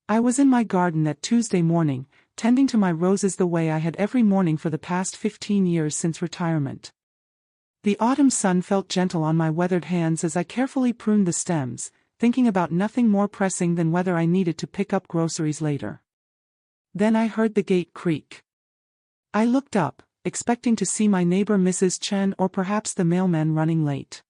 I was in my garden that Tuesday morning, tending to my roses the way I had every morning for the past 15 years since retirement. The autumn sun felt gentle on my weathered hands as I carefully pruned the stems, thinking about nothing more pressing than whether I needed to pick up groceries later. Then I heard the gate creak. I looked up, expecting to see my neighbor Mrs. Chen or perhaps the mailman running late.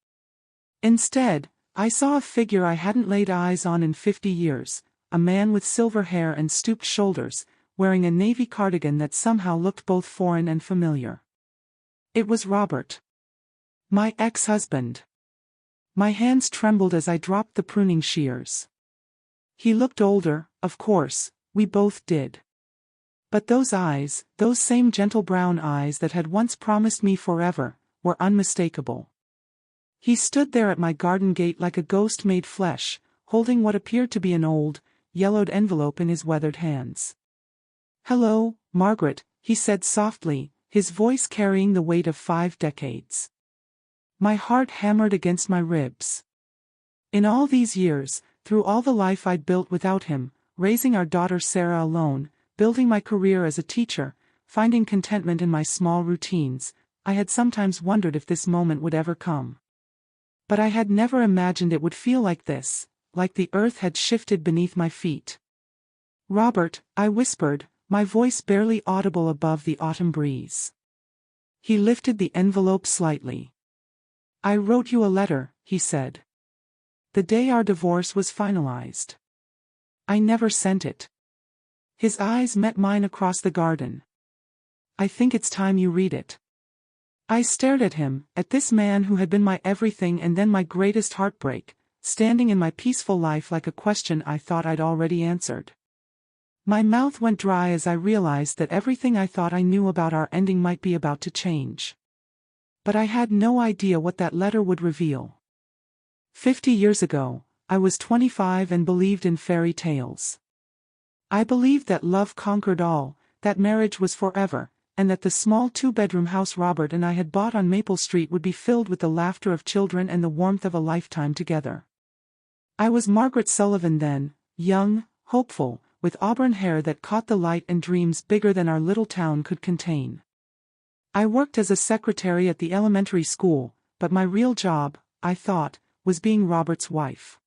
Instead, I saw a figure I hadn't laid eyes on in 50 years, a man with silver hair and stooped shoulders, wearing a navy cardigan that somehow looked both foreign and familiar. It was Robert. My ex-husband. My hands trembled as I dropped the pruning shears. He looked older, of course, we both did. But those eyes, those same gentle brown eyes that had once promised me forever, were unmistakable. He stood there at my garden gate like a ghost made flesh, holding what appeared to be an old, yellowed envelope in his weathered hands. "Hello, Margaret," he said softly, his voice carrying the weight of 5 decades. My heart hammered against my ribs. In all these years, through all the life I'd built without him, raising our daughter Sarah alone, building my career as a teacher, finding contentment in my small routines, I had sometimes wondered if this moment would ever come. But I had never imagined it would feel like this, like the earth had shifted beneath my feet. "Robert," I whispered, my voice barely audible above the autumn breeze. He lifted the envelope slightly. "I wrote you a letter," he said. "The day our divorce was finalized. I never sent it." His eyes met mine across the garden. "I think it's time you read it." I stared at him, at this man who had been my everything and then my greatest heartbreak, standing in my peaceful life like a question I thought I'd already answered. My mouth went dry as I realized that everything I thought I knew about our ending might be about to change. But I had no idea what that letter would reveal. 50 years ago, I was 25 and believed in fairy tales. I believed that love conquered all, that marriage was forever, and that the small 2-bedroom house Robert and I had bought on Maple Street would be filled with the laughter of children and the warmth of a lifetime together. I was Margaret Sullivan then, young, hopeful, with auburn hair that caught the light and dreams bigger than our little town could contain. I worked as a secretary at the elementary school, but my real job, I thought, was being Robert's wife.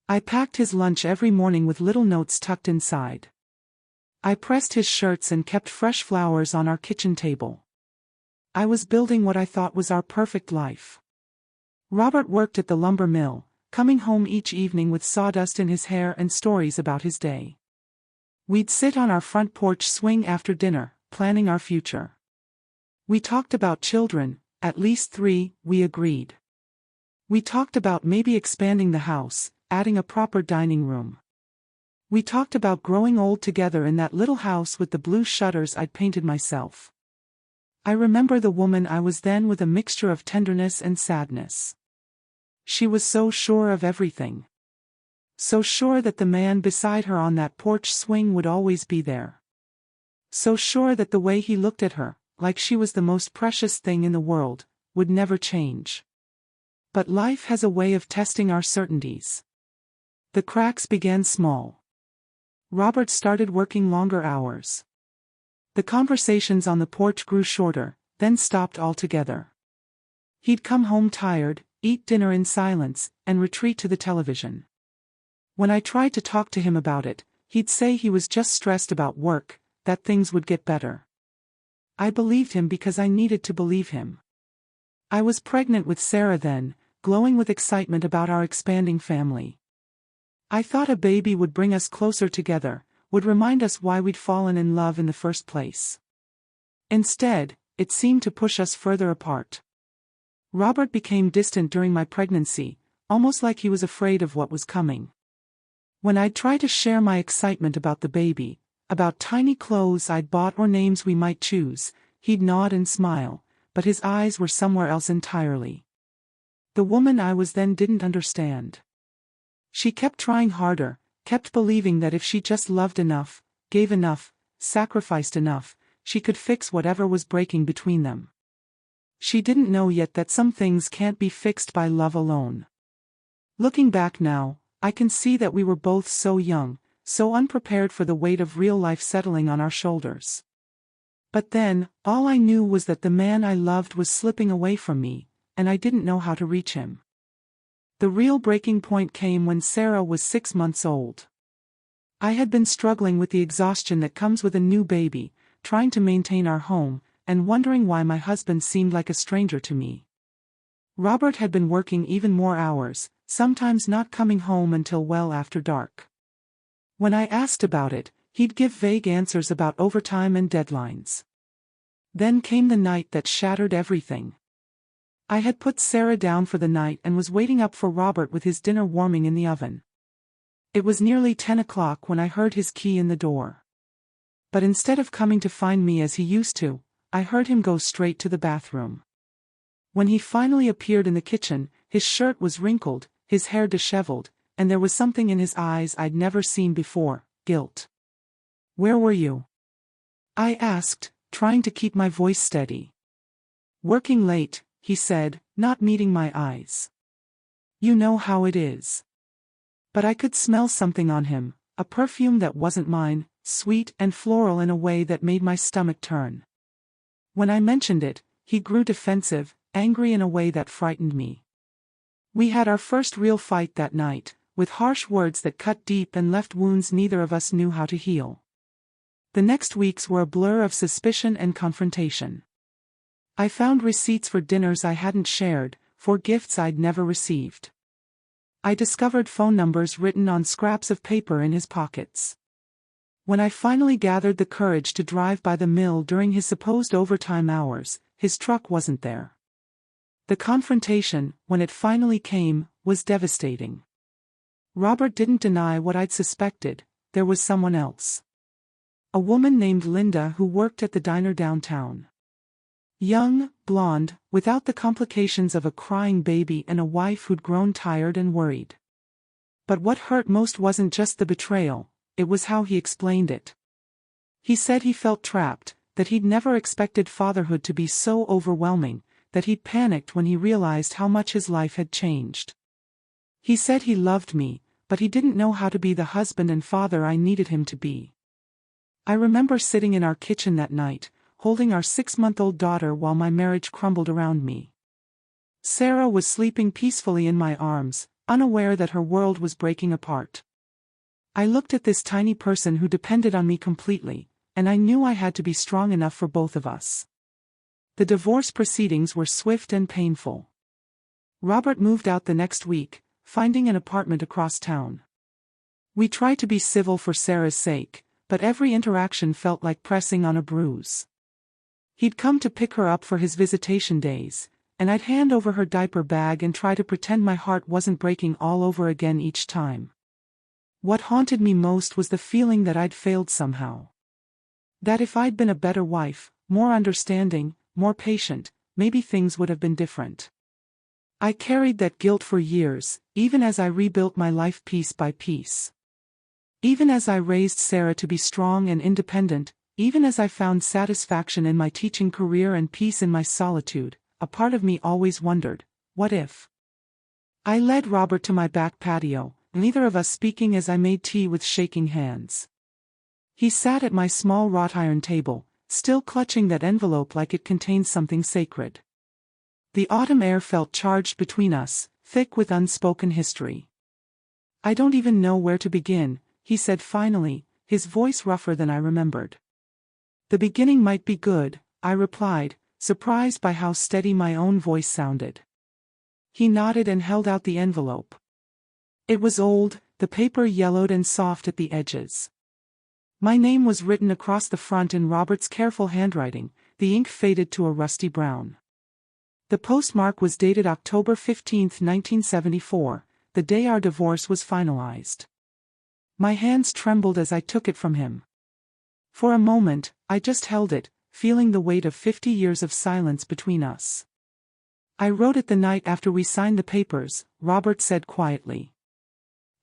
I packed his lunch every morning with little notes tucked inside. I pressed his shirts and kept fresh flowers on our kitchen table. I was building what I thought was our perfect life. Robert worked at the lumber mill, coming home each evening with sawdust in his hair and stories about his day. We'd sit on our front porch swing after dinner, planning our future. We talked about children, at least 3, we agreed. We talked about maybe expanding the house, adding a proper dining room. We talked about growing old together in that little house with the blue shutters I'd painted myself. I remember the woman I was then with a mixture of tenderness and sadness. She was so sure of everything. So sure that the man beside her on that porch swing would always be there. So sure that the way he looked at her, like she was the most precious thing in the world, would never change. But life has a way of testing our certainties. The cracks began small. Robert started working longer hours. The conversations on the porch grew shorter, then stopped altogether. He'd come home tired, eat dinner in silence, and retreat to the television. When I tried to talk to him about it, he'd say he was just stressed about work, that things would get better. I believed him because I needed to believe him. I was pregnant with Sarah then, glowing with excitement about our expanding family. I thought a baby would bring us closer together, would remind us why we'd fallen in love in the first place. Instead, it seemed to push us further apart. Robert became distant during my pregnancy, almost like he was afraid of what was coming. When I'd try to share my excitement about the baby, about tiny clothes I'd bought or names we might choose, he'd nod and smile, but his eyes were somewhere else entirely. The woman I was then didn't understand. She kept trying harder, kept believing that if she just loved enough, gave enough, sacrificed enough, she could fix whatever was breaking between them. She didn't know yet that some things can't be fixed by love alone. Looking back now, I can see that we were both so young, so unprepared for the weight of real life settling on our shoulders. But then, all I knew was that the man I loved was slipping away from me, and I didn't know how to reach him. The real breaking point came when Sarah was 6 months old. I had been struggling with the exhaustion that comes with a new baby, trying to maintain our home, and wondering why my husband seemed like a stranger to me. Robert had been working even more hours, sometimes not coming home until well after dark. When I asked about it, he'd give vague answers about overtime and deadlines. Then came the night that shattered everything. I had put Sarah down for the night and was waiting up for Robert with his dinner warming in the oven. It was nearly 10 o'clock when I heard his key in the door. But instead of coming to find me as he used to, I heard him go straight to the bathroom. When he finally appeared in the kitchen, his shirt was wrinkled, his hair disheveled, and there was something in his eyes I'd never seen before: guilt. "Where were you?" I asked, trying to keep my voice steady. "Working late," he said, not meeting my eyes. "You know how it is." But I could smell something on him, a perfume that wasn't mine, sweet and floral in a way that made my stomach turn. When I mentioned it, he grew defensive, angry in a way that frightened me. We had our first real fight that night, with harsh words that cut deep and left wounds neither of us knew how to heal. The next weeks were a blur of suspicion and confrontation. I found receipts for dinners I hadn't shared, for gifts I'd never received. I discovered phone numbers written on scraps of paper in his pockets. When I finally gathered the courage to drive by the mill during his supposed overtime hours, his truck wasn't there. The confrontation, when it finally came, was devastating. Robert didn't deny what I'd suspected: there was someone else. A woman named Linda who worked at the diner downtown. Young, blonde, without the complications of a crying baby and a wife who'd grown tired and worried. But what hurt most wasn't just the betrayal, it was how he explained it. He said he felt trapped, that he'd never expected fatherhood to be so overwhelming, that he'd panicked when he realized how much his life had changed. He said he loved me, but he didn't know how to be the husband and father I needed him to be. I remember sitting in our kitchen that night, holding our 6-month-old daughter while my marriage crumbled around me. Sarah was sleeping peacefully in my arms, unaware that her world was breaking apart. I looked at this tiny person who depended on me completely, and I knew I had to be strong enough for both of us. The divorce proceedings were swift and painful. Robert moved out the next week, finding an apartment across town. We tried to be civil for Sarah's sake, but every interaction felt like pressing on a bruise. He'd come to pick her up for his visitation days, and I'd hand over her diaper bag and try to pretend my heart wasn't breaking all over again each time. What haunted me most was the feeling that I'd failed somehow. That if I'd been a better wife, more understanding, more patient, maybe things would have been different. I carried that guilt for years, even as I rebuilt my life piece by piece. Even as I raised Sarah to be strong and independent, even as I found satisfaction in my teaching career and peace in my solitude, a part of me always wondered, what if? I led Robert to my back patio, neither of us speaking as I made tea with shaking hands. He sat at my small wrought iron table, still clutching that envelope like it contained something sacred. The autumn air felt charged between us, thick with unspoken history. "I don't even know where to begin," he said finally, his voice rougher than I remembered. "The beginning might be good," I replied, surprised by how steady my own voice sounded. He nodded and held out the envelope. It was old, the paper yellowed and soft at the edges. My name was written across the front in Robert's careful handwriting, the ink faded to a rusty brown. The postmark was dated October 15, 1974, the day our divorce was finalized. My hands trembled as I took it from him. For a moment, I just held it, feeling the weight of 50 years of silence between us. "I wrote it the night after we signed the papers," Robert said quietly.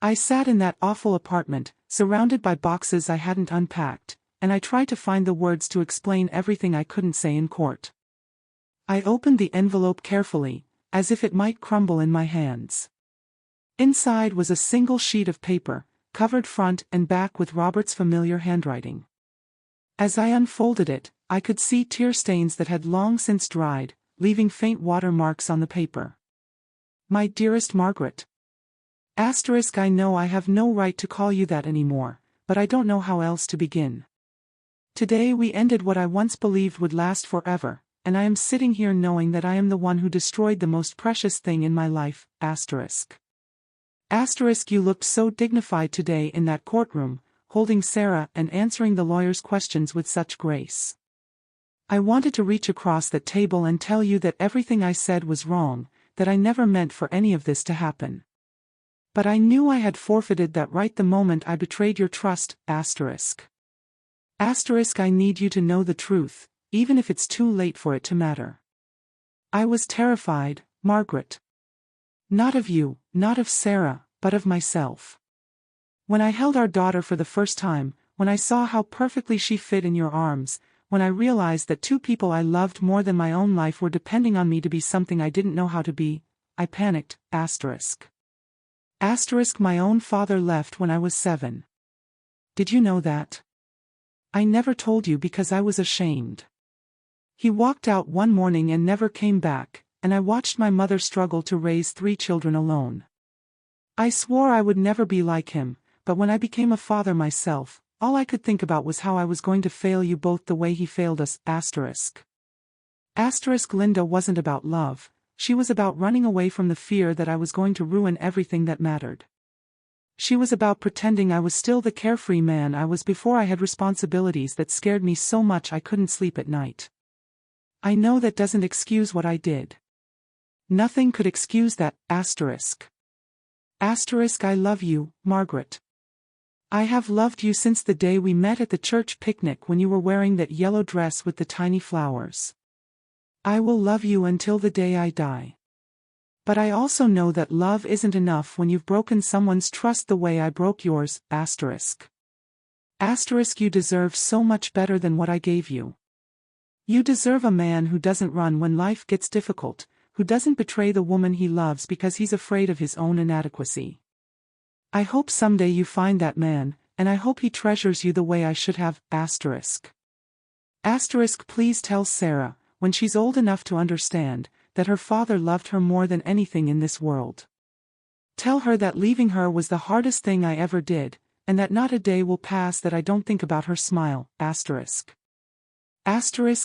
"I sat in that awful apartment, surrounded by boxes I hadn't unpacked, and I tried to find the words to explain everything I couldn't say in court. I opened the envelope carefully, as if it might crumble in my hands. Inside was a single sheet of paper, covered front and back with Robert's familiar handwriting. As I unfolded it, I could see tear stains that had long since dried, leaving faint water marks on the paper. My dearest Margaret. I know I have no right to call you that anymore, but I don't know how else to begin. Today we ended what I once believed would last forever, and I am sitting here knowing that I am the one who destroyed the most precious thing in my life, You looked so dignified today in that courtroom, holding Sarah and answering the lawyer's questions with such grace. I wanted to reach across that table and tell you that everything I said was wrong, that I never meant for any of this to happen. But I knew I had forfeited that right the moment I betrayed your trust, I need you to know the truth, even if it's too late for it to matter. I was terrified, Margaret. Not of you, not of Sarah, but of myself. When I held our daughter for the first time, when I saw how perfectly she fit in your arms, when I realized that two people I loved more than my own life were depending on me to be something I didn't know how to be, I panicked, My own father left when I was 7. Did you know that? I never told you because I was ashamed. He walked out one morning and never came back, and I watched my mother struggle to raise 3 children alone. I swore I would never be like him, but when I became a father myself, all I could think about was how I was going to fail you both the way he failed us, Linda wasn't about love, she was about running away from the fear that I was going to ruin everything that mattered. She was about pretending I was still the carefree man I was before I had responsibilities that scared me so much I couldn't sleep at night. I know that doesn't excuse what I did. Nothing could excuse that, I love you, Margaret. I have loved you since the day we met at the church picnic when you were wearing that yellow dress with the tiny flowers. I will love you until the day I die. But I also know that love isn't enough when you've broken someone's trust the way I broke yours, You deserve so much better than what I gave you. You deserve a man who doesn't run when life gets difficult, who doesn't betray the woman he loves because he's afraid of his own inadequacy. I hope someday you find that man, and I hope he treasures you the way I should have, Please tell Sarah, when she's old enough to understand, that her father loved her more than anything in this world. Tell her that leaving her was the hardest thing I ever did, and that not a day will pass that I don't think about her smile,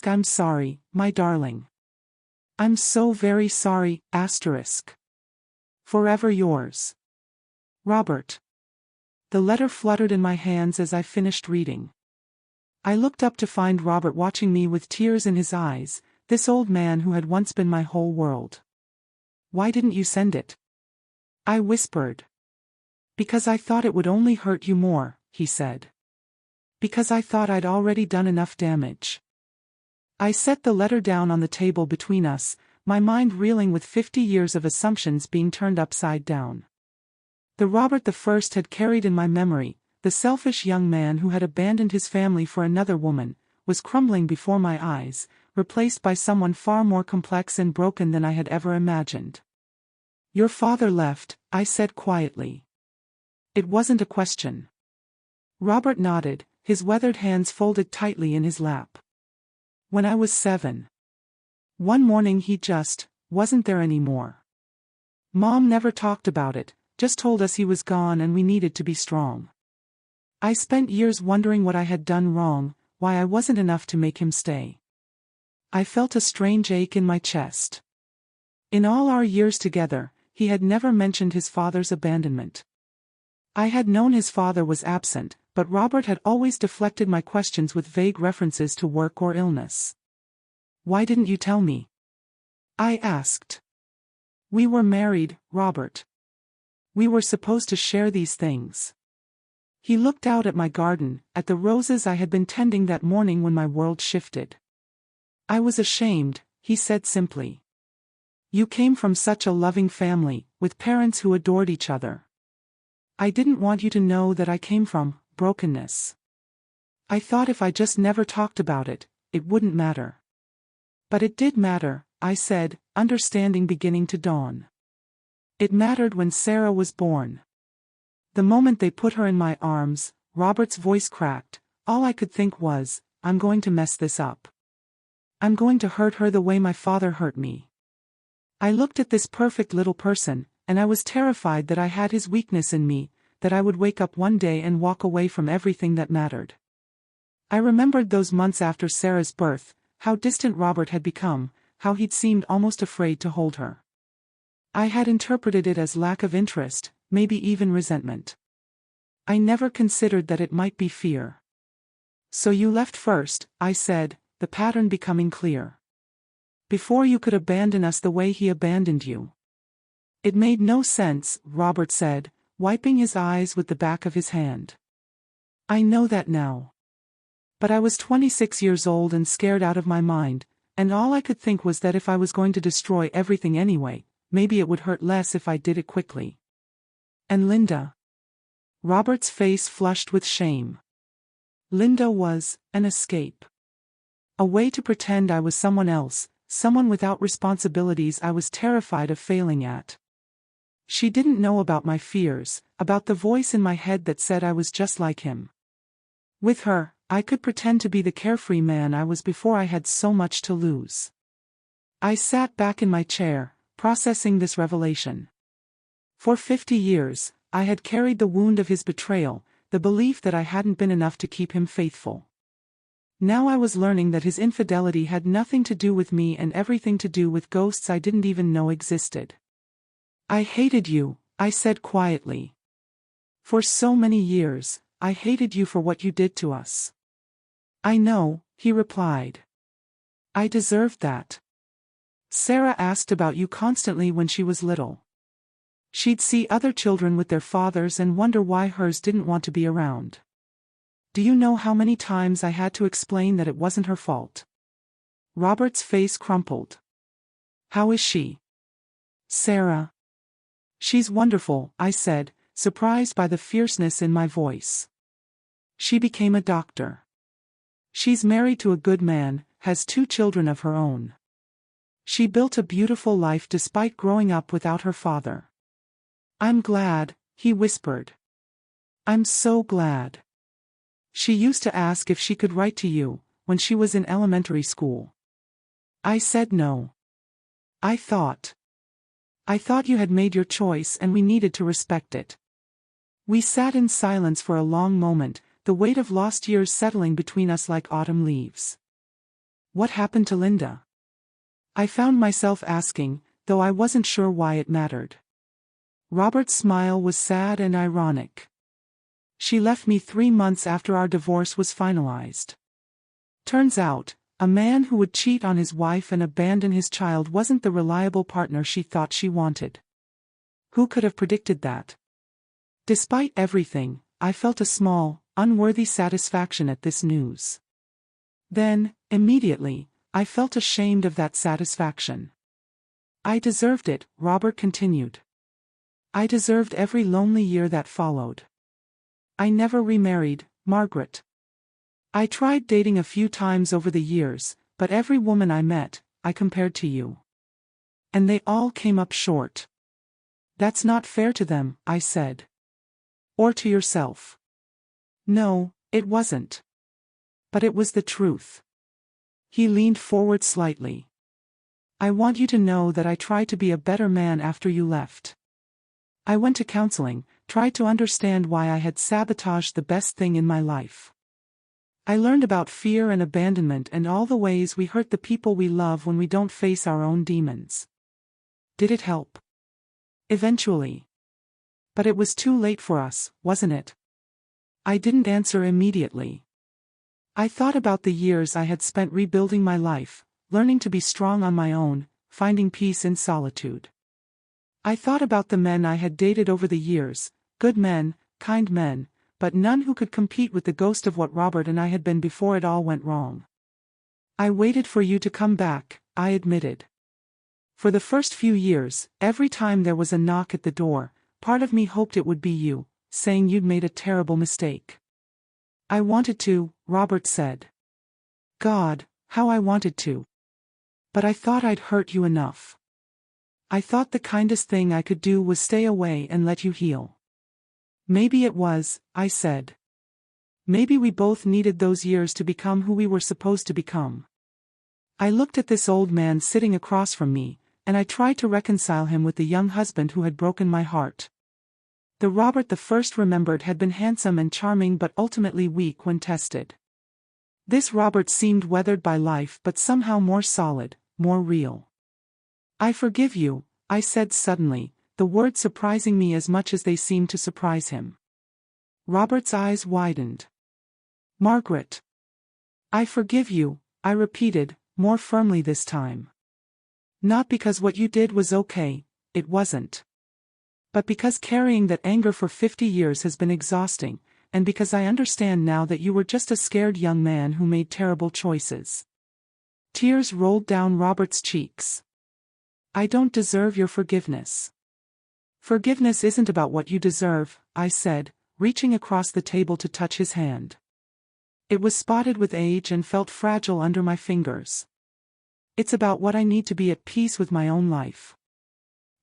I'm sorry, my darling. I'm so very sorry, Forever yours. Robert. The letter fluttered in my hands as I finished reading. I looked up to find Robert watching me with tears in his eyes, this old man who had once been my whole world. Why didn't you send it? I whispered. Because I thought it would only hurt you more, he said. Because I thought I'd already done enough damage. I set the letter down on the table between us, my mind reeling with 50 years of assumptions being turned upside down. The Robert I had carried in my memory, the selfish young man who had abandoned his family for another woman, was crumbling before my eyes, replaced by someone far more complex and broken than I had ever imagined. Your father left, I said quietly. It wasn't a question. Robert nodded, his weathered hands folded tightly in his lap. When I was 7. One morning he just wasn't there anymore. Mom never talked about it, just told us he was gone and we needed to be strong. I spent years wondering what I had done wrong, why I wasn't enough to make him stay. I felt a strange ache in my chest. In all our years together, he had never mentioned his father's abandonment. I had known his father was absent, but Robert had always deflected my questions with vague references to work or illness. Why didn't you tell me? I asked. We were married, Robert. We were supposed to share these things. He looked out at my garden, at the roses I had been tending that morning when my world shifted. I was ashamed, he said simply. You came from such a loving family, with parents who adored each other. I didn't want you to know that I came from brokenness. I thought if I just never talked about it, it wouldn't matter. But it did matter, I said, understanding beginning to dawn. It mattered when Sarah was born. The moment they put her in my arms, Robert's voice cracked. All I could think was, I'm going to mess this up. I'm going to hurt her the way my father hurt me. I looked at this perfect little person, and I was terrified that I had his weakness in me, that I would wake up one day and walk away from everything that mattered. I remembered those months after Sarah's birth, how distant Robert had become, how he'd seemed almost afraid to hold her. I had interpreted it as lack of interest, maybe even resentment. I never considered that it might be fear. So you left first, I said, the pattern becoming clear. Before you could abandon us the way he abandoned you. It made no sense, Robert said, wiping his eyes with the back of his hand. I know that now. But I was 26 years old and scared out of my mind, and all I could think was that if I was going to destroy everything anyway, maybe it would hurt less if I did it quickly. And Linda? Robert's face flushed with shame. Linda was an escape. A way to pretend I was someone else, someone without responsibilities I was terrified of failing at. She didn't know about my fears, about the voice in my head that said I was just like him. With her, I could pretend to be the carefree man I was before I had so much to lose. I sat back in my chair, processing this revelation. For 50 years, I had carried the wound of his betrayal, the belief that I hadn't been enough to keep him faithful. Now I was learning that his infidelity had nothing to do with me and everything to do with ghosts I didn't even know existed. I hated you, I said quietly. For so many years, I hated you for what you did to us. I know, he replied. I deserved that. Sarah asked about you constantly when she was little. She'd see other children with their fathers and wonder why hers didn't want to be around. Do you know how many times I had to explain that it wasn't her fault? Robert's face crumpled. How is she? Sarah. She's wonderful, I said, surprised by the fierceness in my voice. She became a doctor. She's married to a good man, has 2 children of her own. She built a beautiful life despite growing up without her father. I'm glad, he whispered. I'm so glad. She used to ask if she could write to you, when she was in elementary school. I said no. I thought you had made your choice and we needed to respect it. We sat in silence for a long moment, the weight of lost years settling between us like autumn leaves. What happened to Linda? I found myself asking, though I wasn't sure why it mattered. Robert's smile was sad and ironic. She left me 3 months after our divorce was finalized. Turns out, a man who would cheat on his wife and abandon his child wasn't the reliable partner she thought she wanted. Who could have predicted that? Despite everything, I felt a small, unworthy satisfaction at this news. Then, immediately, I felt ashamed of that satisfaction. I deserved it, Robert continued. I deserved every lonely year that followed. I never remarried, Margaret. I tried dating a few times over the years, but every woman I met, I compared to you. And they all came up short. That's not fair to them, I said. Or to yourself. No, it wasn't. But it was the truth. He leaned forward slightly. I want you to know that I tried to be a better man after you left. I went to counseling, tried to understand why I had sabotaged the best thing in my life. I learned about fear and abandonment and all the ways we hurt the people we love when we don't face our own demons. Did it help? Eventually. But it was too late for us, wasn't it? I didn't answer immediately. I thought about the years I had spent rebuilding my life, learning to be strong on my own, finding peace in solitude. I thought about the men I had dated over the years, good men, kind men, but none who could compete with the ghost of what Robert and I had been before it all went wrong. I waited for you to come back, I admitted. For the first few years, every time there was a knock at the door, part of me hoped it would be you, saying you'd made a terrible mistake. I wanted to, Robert said. God, how I wanted to. But I thought I'd hurt you enough. I thought the kindest thing I could do was stay away and let you heal. Maybe it was, I said. Maybe we both needed those years to become who we were supposed to become. I looked at this old man sitting across from me, and I tried to reconcile him with the young husband who had broken my heart. The Robert the first remembered had been handsome and charming but ultimately weak when tested. This Robert seemed weathered by life but somehow more solid, more real. I forgive you, I said suddenly, the words surprising me as much as they seemed to surprise him. Robert's eyes widened. Margaret. I forgive you, I repeated, more firmly this time. Not because what you did was okay, it wasn't. But because carrying that anger for 50 years has been exhausting, and because I understand now that you were just a scared young man who made terrible choices. Tears rolled down Robert's cheeks. I don't deserve your forgiveness. Forgiveness isn't about what you deserve, I said, reaching across the table to touch his hand. It was spotted with age and felt fragile under my fingers. It's about what I need to be at peace with my own life.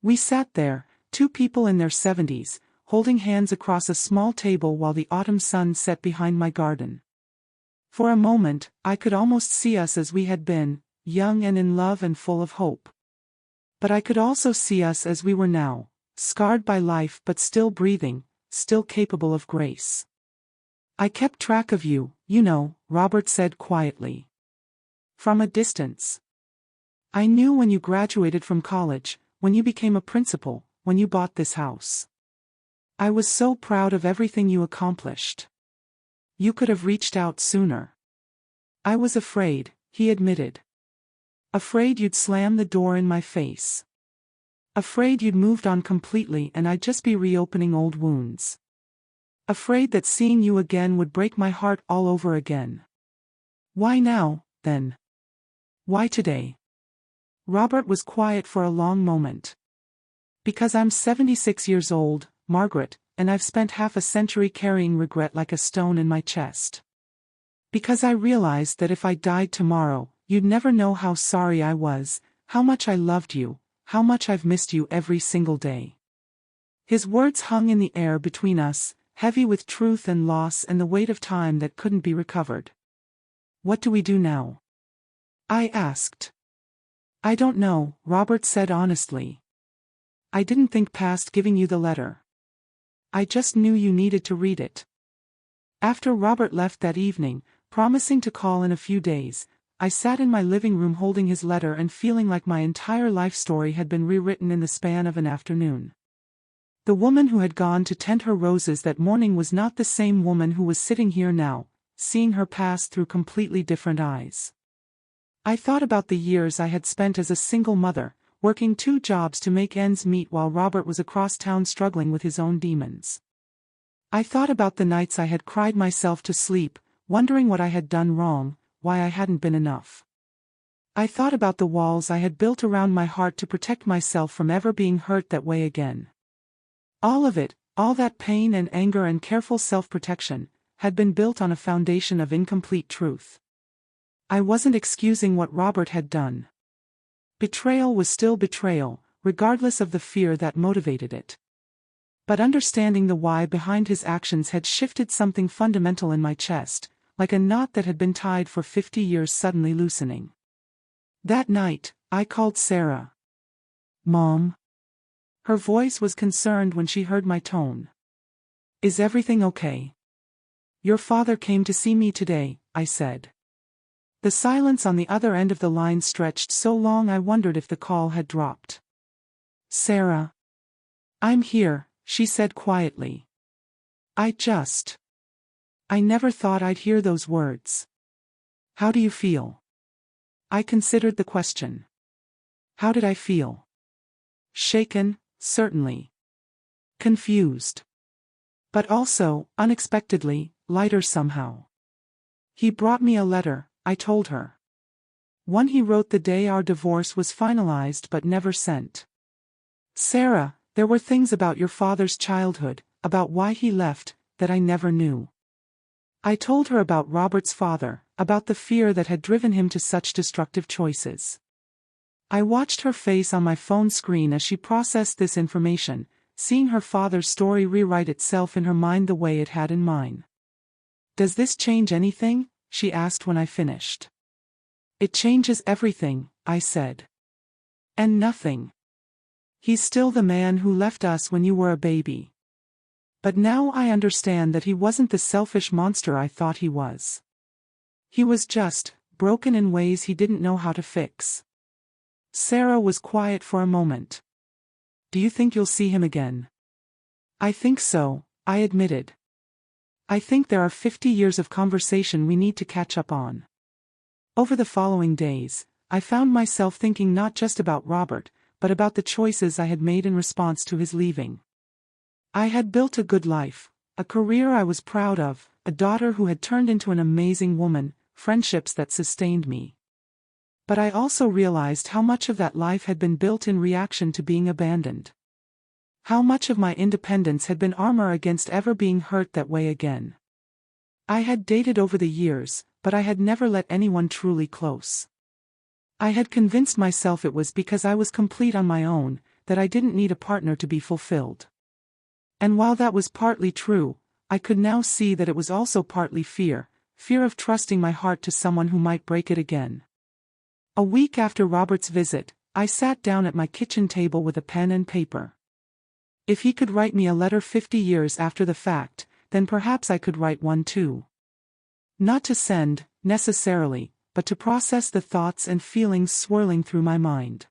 We sat there, two people in their 70s, holding hands across a small table while the autumn sun set behind my garden. For a moment, I could almost see us as we had been, young and in love and full of hope. But I could also see us as we were now, scarred by life but still breathing, still capable of grace. I kept track of you, you know, Robert said quietly. From a distance. I knew when you graduated from college, when you became a principal, when you bought this house. I was so proud of everything you accomplished. You could have reached out sooner. I was afraid, he admitted. Afraid you'd slam the door in my face. Afraid you'd moved on completely and I'd just be reopening old wounds. Afraid that seeing you again would break my heart all over again. Why now, then? Why today? Robert was quiet for a long moment. Because I'm 76 years old, Margaret, and I've spent half a century carrying regret like a stone in my chest. Because I realized that if I died tomorrow, you'd never know how sorry I was, how much I loved you, how much I've missed you every single day. His words hung in the air between us, heavy with truth and loss and the weight of time that couldn't be recovered. What do we do now? I asked. I don't know, Robert said honestly. I didn't think past giving you the letter. I just knew you needed to read it. After Robert left that evening, promising to call in a few days, I sat in my living room holding his letter and feeling like my entire life story had been rewritten in the span of an afternoon. The woman who had gone to tend her roses that morning was not the same woman who was sitting here now, seeing her pass through completely different eyes. I thought about the years I had spent as a single mother, working 2 jobs to make ends meet while Robert was across town struggling with his own demons. I thought about the nights I had cried myself to sleep, wondering what I had done wrong, why I hadn't been enough. I thought about the walls I had built around my heart to protect myself from ever being hurt that way again. All of it, all that pain and anger and careful self-protection, had been built on a foundation of incomplete truth. I wasn't excusing what Robert had done. Betrayal was still betrayal, regardless of the fear that motivated it. But understanding the why behind his actions had shifted something fundamental in my chest, like a knot that had been tied for 50 years suddenly loosening. That night, I called Sarah. Mom. Her voice was concerned when she heard my tone. Is everything okay? Your father came to see me today, I said. The silence on the other end of the line stretched so long I wondered if the call had dropped. Sarah. I'm here, she said quietly. I never thought I'd hear those words. How do you feel? I considered the question. How did I feel? Shaken, certainly. Confused. But also, unexpectedly, lighter somehow. He brought me a letter, I told her. One he wrote the day our divorce was finalized but never sent. Sarah, there were things about your father's childhood, about why he left, that I never knew. I told her about Robert's father, about the fear that had driven him to such destructive choices. I watched her face on my phone screen as she processed this information, seeing her father's story rewrite itself in her mind the way it had in mine. "Does this change anything?" she asked when I finished. "It changes everything," I said. "And nothing. He's still the man who left us when you were a baby. But now I understand that he wasn't the selfish monster I thought he was. He was just broken in ways he didn't know how to fix." Sarah was quiet for a moment. "Do you think you'll see him again?" "I think so," I admitted. "I think there are 50 years of conversation we need to catch up on." Over the following days, I found myself thinking not just about Robert, but about the choices I had made in response to his leaving. I had built a good life, a career I was proud of, a daughter who had turned into an amazing woman, friendships that sustained me. But I also realized how much of that life had been built in reaction to being abandoned. How much of my independence had been armor against ever being hurt that way again. I had dated over the years, but I had never let anyone truly close. I had convinced myself it was because I was complete on my own, that I didn't need a partner to be fulfilled. And while that was partly true, I could now see that it was also partly fear of trusting my heart to someone who might break it again. A week after Robert's visit, I sat down at my kitchen table with a pen and paper. If he could write me a letter 50 years after the fact, then perhaps I could write one too. Not to send, necessarily, but to process the thoughts and feelings swirling through my mind.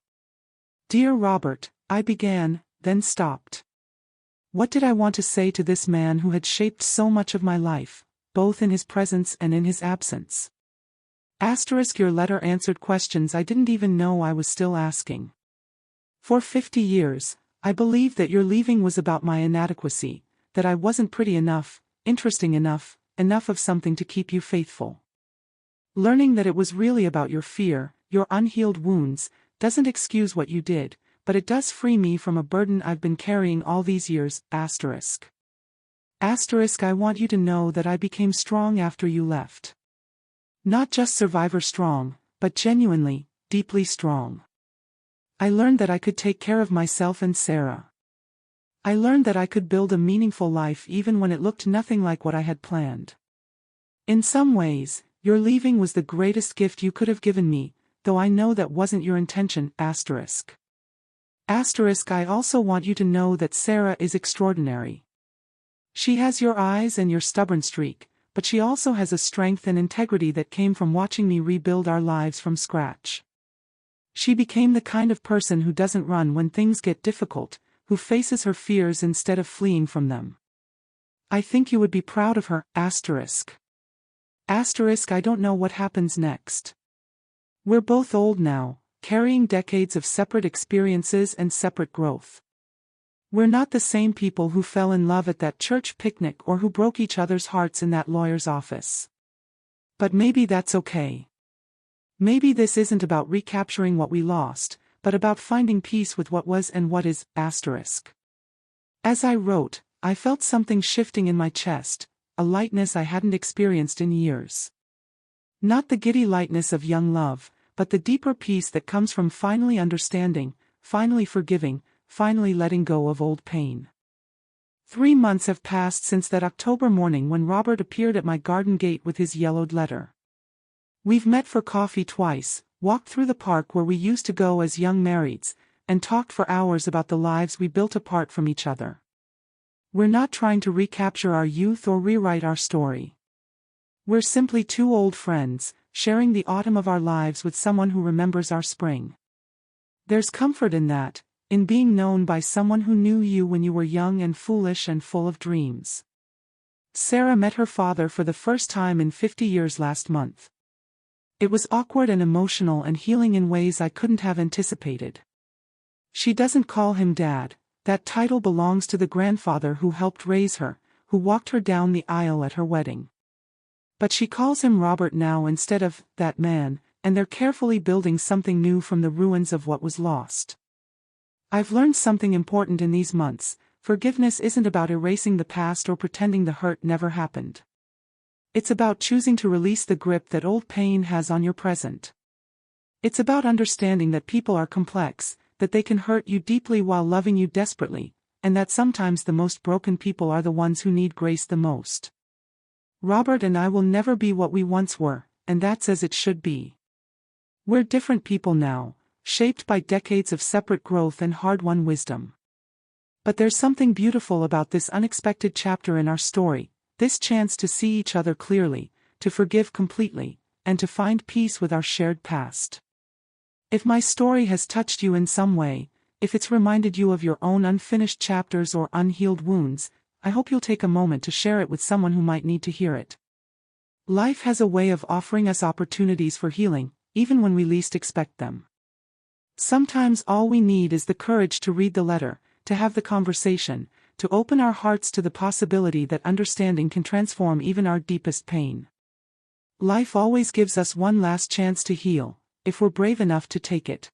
"Dear Robert," I began, then stopped. What did I want to say to this man who had shaped so much of my life, both in his presence and in his absence? Your letter answered questions I didn't even know I was still asking. For 50 years, I believed that your leaving was about my inadequacy, that I wasn't pretty enough, interesting enough of something to keep you faithful. Learning that it was really about your fear, your unhealed wounds, doesn't excuse what you did, but it does free me from a burden I've been carrying all these years. I want you to know that I became strong after you left. Not just survivor strong, but genuinely, deeply strong. I learned that I could take care of myself and Sarah. I learned that I could build a meaningful life even when it looked nothing like what I had planned. In some ways, your leaving was the greatest gift you could have given me, though I know that wasn't your intention. I also want you to know that Sarah is extraordinary. She has your eyes and your stubborn streak, but she also has a strength and integrity that came from watching me rebuild our lives from scratch. She became the kind of person who doesn't run when things get difficult, who faces her fears instead of fleeing from them. I think you would be proud of her. I don't know what happens next. We're both old now, carrying decades of separate experiences and separate growth. We're not the same people who fell in love at that church picnic or who broke each other's hearts in that lawyer's office. But maybe that's okay. Maybe this isn't about recapturing what we lost, but about finding peace with what was and what is. As I wrote, I felt something shifting in my chest, a lightness I hadn't experienced in years. Not the giddy lightness of young love, but the deeper peace that comes from finally understanding, finally forgiving, finally letting go of old pain. 3 months have passed since that October morning when Robert appeared at my garden gate with his yellowed letter. We've met for coffee twice, walked through the park where we used to go as young marrieds, and talked for hours about the lives we built apart from each other. We're not trying to recapture our youth or rewrite our story. We're simply two old friends, sharing the autumn of our lives with someone who remembers our spring. There's comfort in that, in being known by someone who knew you when you were young and foolish and full of dreams. Sarah met her father for the first time in 50 years last month. It was awkward and emotional and healing in ways I couldn't have anticipated. She doesn't call him Dad. That title belongs to the grandfather who helped raise her, who walked her down the aisle at her wedding. But she calls him Robert now instead of that man, and they're carefully building something new from the ruins of what was lost. I've learned something important in these months. Forgiveness isn't about erasing the past or pretending the hurt never happened. It's about choosing to release the grip that old pain has on your present. It's about understanding that people are complex, that they can hurt you deeply while loving you desperately, and that sometimes the most broken people are the ones who need grace the most. Robert and I will never be what we once were, and that's as it should be. We're different people now, shaped by decades of separate growth and hard-won wisdom. But there's something beautiful about this unexpected chapter in our story, this chance to see each other clearly, to forgive completely, and to find peace with our shared past. If my story has touched you in some way, if it's reminded you of your own unfinished chapters or unhealed wounds, I hope you'll take a moment to share it with someone who might need to hear it. Life has a way of offering us opportunities for healing, even when we least expect them. Sometimes all we need is the courage to read the letter, to have the conversation, to open our hearts to the possibility that understanding can transform even our deepest pain. Life always gives us one last chance to heal, if we're brave enough to take it.